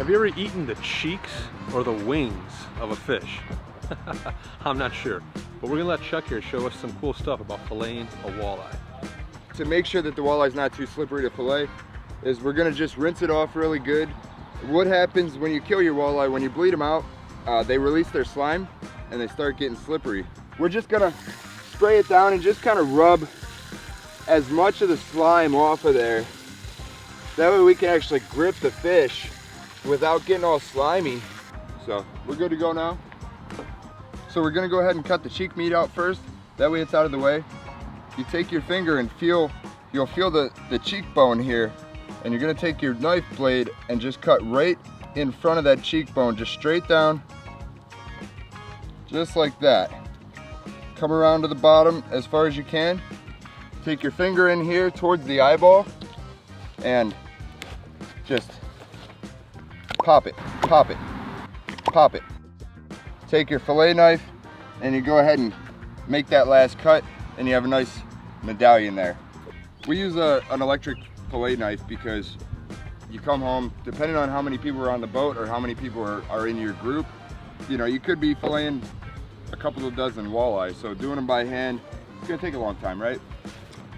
Have you ever eaten the cheeks or the wings of a fish? I'm not sure, but we're gonna let Chuck here show us some cool stuff about filleting a walleye. To make sure that the walleye's not too slippery to fillet, is we're gonna just rinse it off really good. What happens when you kill your walleye, when you bleed them out, they release their slime and they start getting slippery. We're just gonna spray it down and just kind of rub as much of the slime off of there. That way we can actually grip the fish without getting all slimy. So we're good to go now. So we're gonna go ahead and cut the cheek meat out first. That way it's out of the way. You take your finger and you'll feel the cheekbone here, and you're gonna take your knife blade and just cut right in front of that cheekbone, just straight down, just like that. Come around to the bottom as far as you can. Take your finger in here towards the eyeball and just pop it, pop it, pop it. Take your fillet knife and you go ahead and make that last cut, and you have a nice medallion there. We use an electric fillet knife because you come home, depending on how many people are on the boat or how many people are in your group, you know, you could be filleting a couple of dozen walleye, so doing them by hand, it's gonna take a long time, right?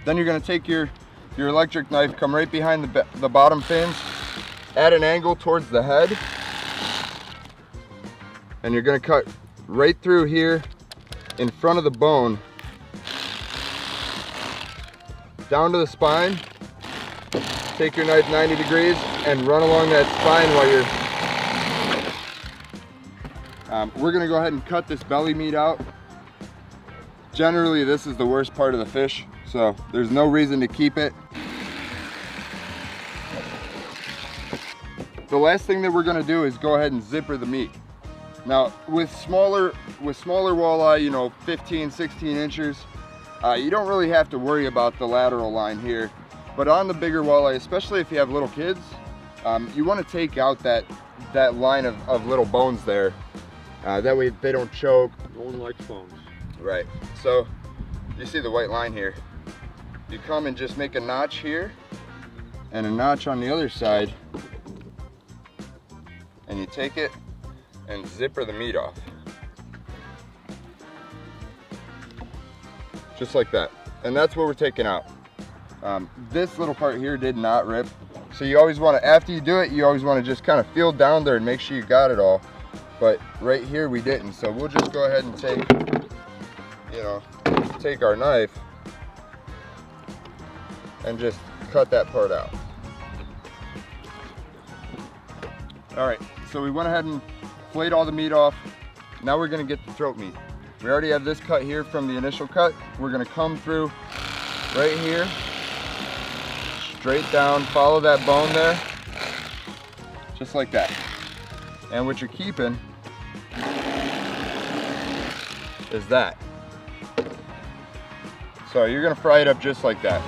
Then you're gonna take your electric knife, come right behind the bottom fins, at an angle towards the head, and you're gonna cut right through here in front of the bone, down to the spine. Take your knife 90 degrees and run along that spine while you're... we're gonna go ahead and cut this belly meat out. Generally, this is the worst part of the fish, so there's no reason to keep it. The last thing that we're gonna do is go ahead and zipper the meat. Now, with smaller walleye, you know, 15, 16 inches, you don't really have to worry about the lateral line here. But on the bigger walleye, especially if you have little kids, you want to take out that line of little bones there. That way they don't choke. No one likes bones. Right. So you see the white line here. You come and just make a notch here and a notch on the other side, and you take it and zipper the meat off. Just like that. And that's what we're taking out. This little part here did not rip. So you always want to, after you do it, you always want to just kind of feel down there and make sure you got it all. But right here we didn't. So we'll just go ahead and take our knife and just cut that part out. All right, so we went ahead and filleted all the meat off. Now we're gonna get the throat meat. We already have this cut here from the initial cut. We're gonna come through right here, straight down, follow that bone there, just like that. And what you're keeping is that. So you're gonna fry it up just like that.